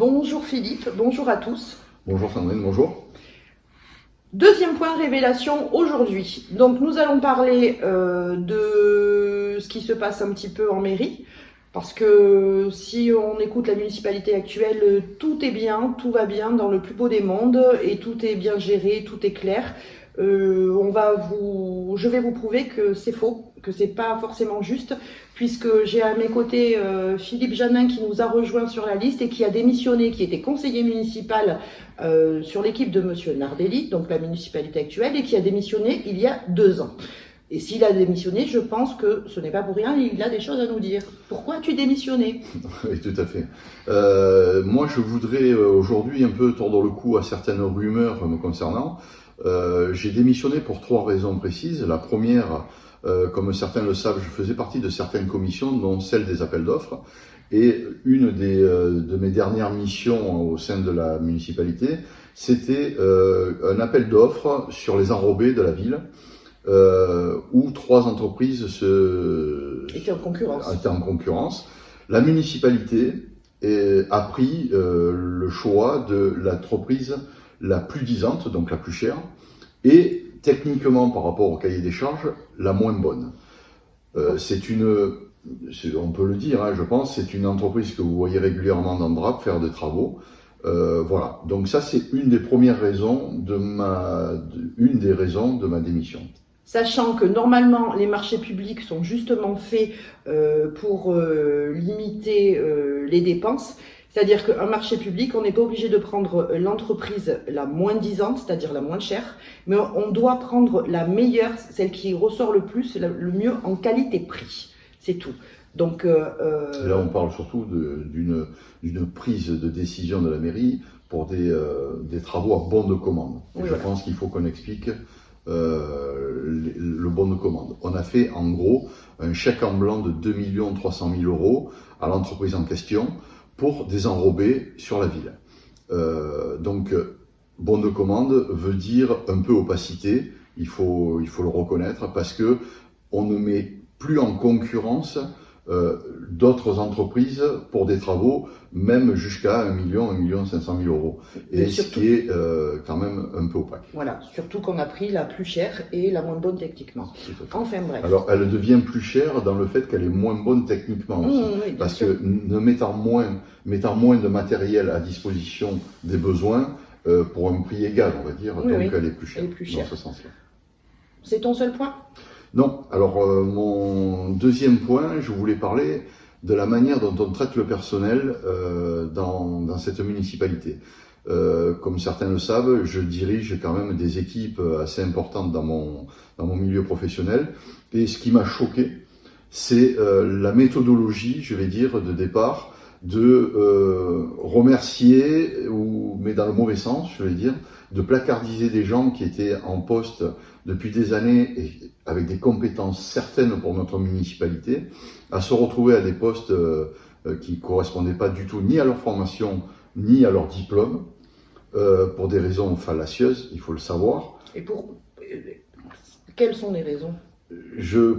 Bonjour Philippe, bonjour à tous. Bonjour Sandrine, bonjour. Deuxième point de révélation aujourd'hui. Donc nous allons parler de ce qui se passe un petit peu en mairie. Parce que si on écoute la municipalité actuelle, tout est bien, tout va bien dans le plus beau des mondes et tout est bien géré, tout est clair. Je vais vous prouver que c'est faux, que c'est pas forcément juste, puisque j'ai à mes côtés Philippe Janin qui nous a rejoint sur la liste et qui a démissionné, qui était conseiller municipal sur l'équipe de Monsieur Nardelli, donc la municipalité actuelle, et qui a démissionné il y a 2 ans. Et s'il a démissionné, je pense que ce n'est pas pour rien, il a des choses à nous dire. Pourquoi as-tu démissionné? Oui, tout à fait. Moi, je voudrais aujourd'hui un peu tordre le cou à certaines rumeurs me concernant. J'ai démissionné pour 3 raisons précises. La première, comme certains le savent, je faisais partie de certaines commissions, dont celle des appels d'offres. Et une de mes dernières missions au sein de la municipalité, c'était un appel d'offres sur les enrobés de la ville. Où 3 entreprises étaient en concurrence. La municipalité a pris le choix de l'entreprise la plus disante, donc la plus chère, et techniquement par rapport au cahier des charges, la moins bonne. On peut le dire, hein, je pense, c'est une entreprise que vous voyez régulièrement dans Drac faire des travaux. Voilà, donc ça c'est une des premières raisons une des raisons de ma démission. Sachant que normalement les marchés publics sont justement faits pour limiter les dépenses, c'est-à-dire qu'un marché public, on n'est pas obligé de prendre l'entreprise la moins disante, c'est-à-dire la moins chère, mais on doit prendre la meilleure, celle qui ressort le plus, le mieux en qualité-prix, c'est tout. Donc, là on parle surtout d'une prise de décision de la mairie pour des travaux à bon de commande. Oui, je pense qu'il faut qu'on explique le bon de commande. On a fait en gros un chèque en blanc de 2 300 000 € à l'entreprise en question pour désenrober sur la ville. Donc bon de commande veut dire un peu opacité, il faut le reconnaître, parce que on ne met plus en concurrence d'autres entreprises pour des travaux, même jusqu'à 1 500 000 €. Et ce qui est quand même un peu opaque. Voilà, surtout qu'on a pris la plus chère et la moins bonne techniquement. Enfin bref. Alors elle devient plus chère dans le fait qu'elle est moins bonne techniquement aussi. Oui, parce que mettant moins de matériel à disposition des besoins, pour un prix égal, on va dire, donc elle est plus chère, dans ce sens-là. C'est ton seul point ? Non. Alors, mon deuxième point, je voulais parler de la manière dont on traite le personnel dans cette municipalité. Comme certains le savent, je dirige quand même des équipes assez importantes dans mon milieu professionnel. Et ce qui m'a choqué, c'est la méthodologie, je vais dire, de départ, de remercier, mais dans le mauvais sens, je vais dire, de placardiser des gens qui étaient en poste depuis des années et avec des compétences certaines pour notre municipalité, à se retrouver à des postes qui ne correspondaient pas du tout ni à leur formation, ni à leur diplôme, pour des raisons fallacieuses, il faut le savoir. Et quelles sont les raisons ? Je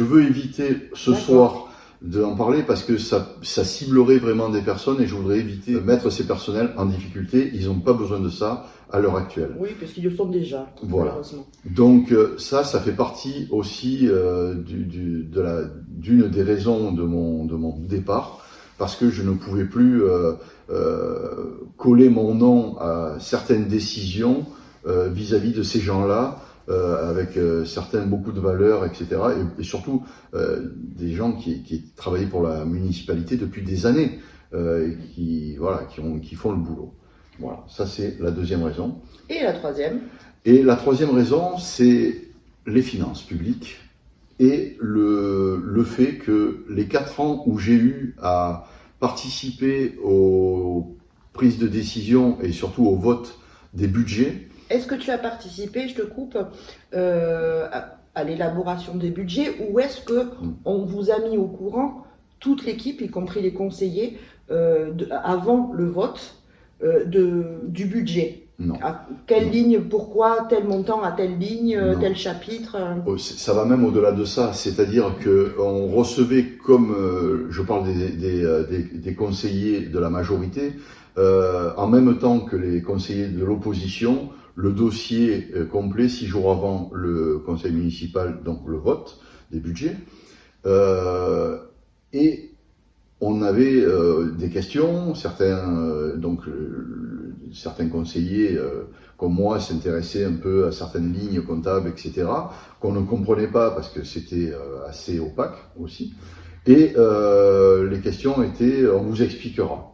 veux éviter ce soir d'en parler parce que ça ciblerait vraiment des personnes et je voudrais éviter de mettre ces personnels en difficulté. Ils n'ont pas besoin de ça à l'heure actuelle. Oui, parce qu'ils le sont déjà, voilà. Malheureusement. Donc ça fait partie aussi d'une des raisons de mon départ, parce que je ne pouvais plus coller mon nom à certaines décisions vis-à-vis de ces gens-là, avec certains beaucoup de valeurs, etc. Et surtout des gens qui travaillaient pour la municipalité depuis des années, et qui font le boulot. Voilà, ça c'est la deuxième raison. Et la troisième ? Et la troisième raison, c'est les finances publiques et le fait que les 4 ans où j'ai eu à participer aux prises de décision et surtout au vote des budgets. Est-ce que tu as participé, je te coupe, à l'élaboration des budgets, ou est-ce qu'on vous a mis au courant, toute l'équipe, y compris les conseillers, avant le vote du budget ? Non. À quelle Non. ligne, pourquoi, tel montant à telle ligne, Non. tel chapitre? Ça va même au-delà de ça, c'est-à-dire qu'on recevait, comme je parle des conseillers de la majorité, en même temps que les conseillers de l'opposition, le dossier complet 6 jours avant le conseil municipal, donc le vote des budgets. Et on avait des questions, certains conseillers comme moi s'intéressaient un peu à certaines lignes comptables, etc., qu'on ne comprenait pas parce que c'était assez opaque aussi. Et les questions étaient, on vous expliquera.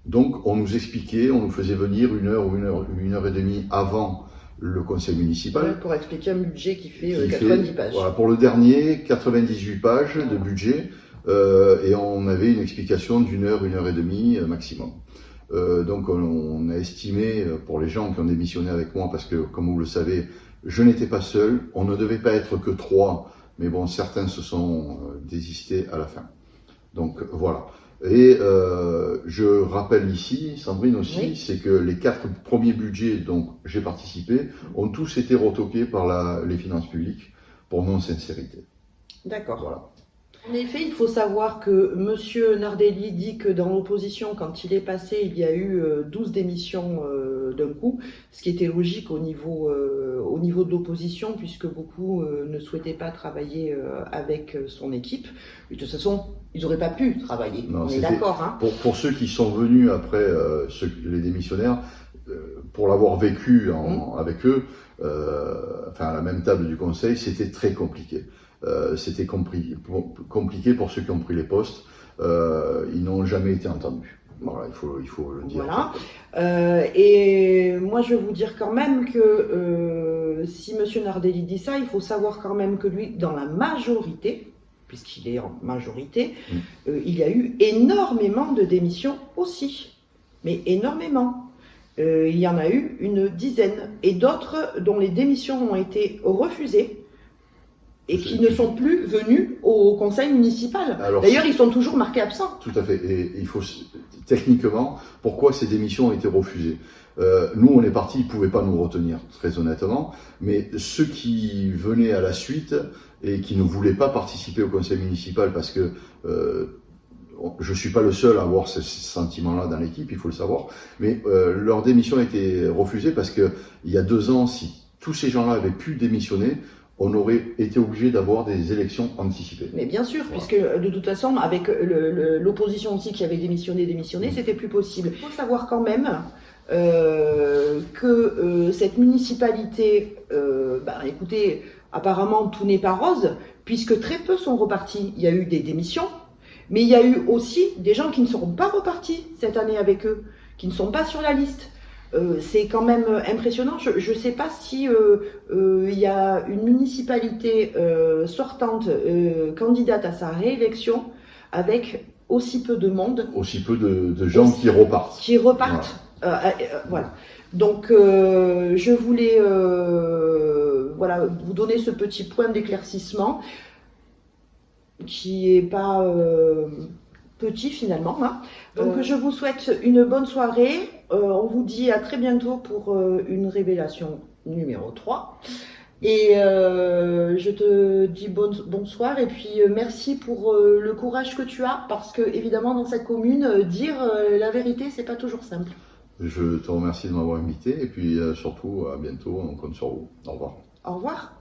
Donc on nous expliquait, on nous faisait venir une heure et demie avant le conseil municipal. Ouais, pour expliquer un budget qui fait 90 pages. Voilà, pour le dernier, 98 pages de budget. Et on avait une explication d'une heure et demie maximum. Donc on a estimé, pour les gens qui ont démissionné avec moi, parce que comme vous le savez, je n'étais pas seul, on ne devait pas être que 3, mais bon, certains se sont désistés à la fin. Donc voilà. Et je rappelle ici, Sandrine aussi, oui, c'est que les 4 premiers budgets dont j'ai participé ont tous été retoqués par les finances publiques pour non-sincérité. D'accord. Voilà. En effet, il faut savoir que M. Nardelli dit que dans l'opposition, quand il est passé, il y a eu 12 démissions d'un coup, ce qui était logique au niveau de l'opposition, puisque beaucoup ne souhaitaient pas travailler avec son équipe. Et de toute façon, ils n'auraient pas pu travailler, non, on est d'accord. Hein. Pour ceux qui sont venus après, les démissionnaires, pour l'avoir vécu avec eux, enfin à la même table du conseil, c'était très compliqué. C'était compliqué pour ceux qui ont pris les postes. Ils n'ont jamais été entendus. Voilà, il faut le dire. Voilà. Et moi, je vais vous dire quand même que si M. Nardelli dit ça, il faut savoir quand même que lui, dans la majorité, puisqu'il est en majorité, il y a eu énormément de démissions aussi. Mais énormément. Il y en a eu une dizaine. Et d'autres dont les démissions ont été refusées. Et qui ne sont plus venus au conseil municipal. D'ailleurs, ils sont toujours marqués absents. Tout à fait. Et il faut, techniquement, pourquoi ces démissions ont été refusées? Nous, on est partis, ils ne pouvaient pas nous retenir, très honnêtement. Mais ceux qui venaient à la suite et qui ne voulaient pas participer au conseil municipal, parce que je ne suis pas le seul à avoir ce sentiment-là dans l'équipe, il faut le savoir, mais leur démission a été refusée parce qu'il y a 2 ans, si tous ces gens-là avaient pu démissionner, on aurait été obligé d'avoir des élections anticipées. Mais bien sûr, voilà. Puisque de toute façon, avec l'opposition aussi qui avait démissionné, c'était plus possible. Il faut savoir quand même que cette municipalité, écoutez, apparemment tout n'est pas rose, puisque très peu sont repartis. Il y a eu des démissions, mais il y a eu aussi des gens qui ne seront pas repartis cette année avec eux, qui ne sont pas sur la liste. C'est quand même impressionnant. Je ne sais pas si il y a une municipalité sortante candidate à sa réélection avec aussi peu de monde. Aussi peu de gens qui repartent. Qui repartent. Voilà. Donc je voulais vous donner ce petit point d'éclaircissement qui n'est pas petit finalement. Hein. Donc je vous souhaite une bonne soirée. On vous dit à très bientôt pour une révélation numéro 3. Et je te dis bonsoir et puis merci pour le courage que tu as, parce que évidemment dans cette commune, dire la vérité, c'est pas toujours simple. Je te remercie de m'avoir invité et puis surtout à bientôt, on compte sur vous. Au revoir. Au revoir.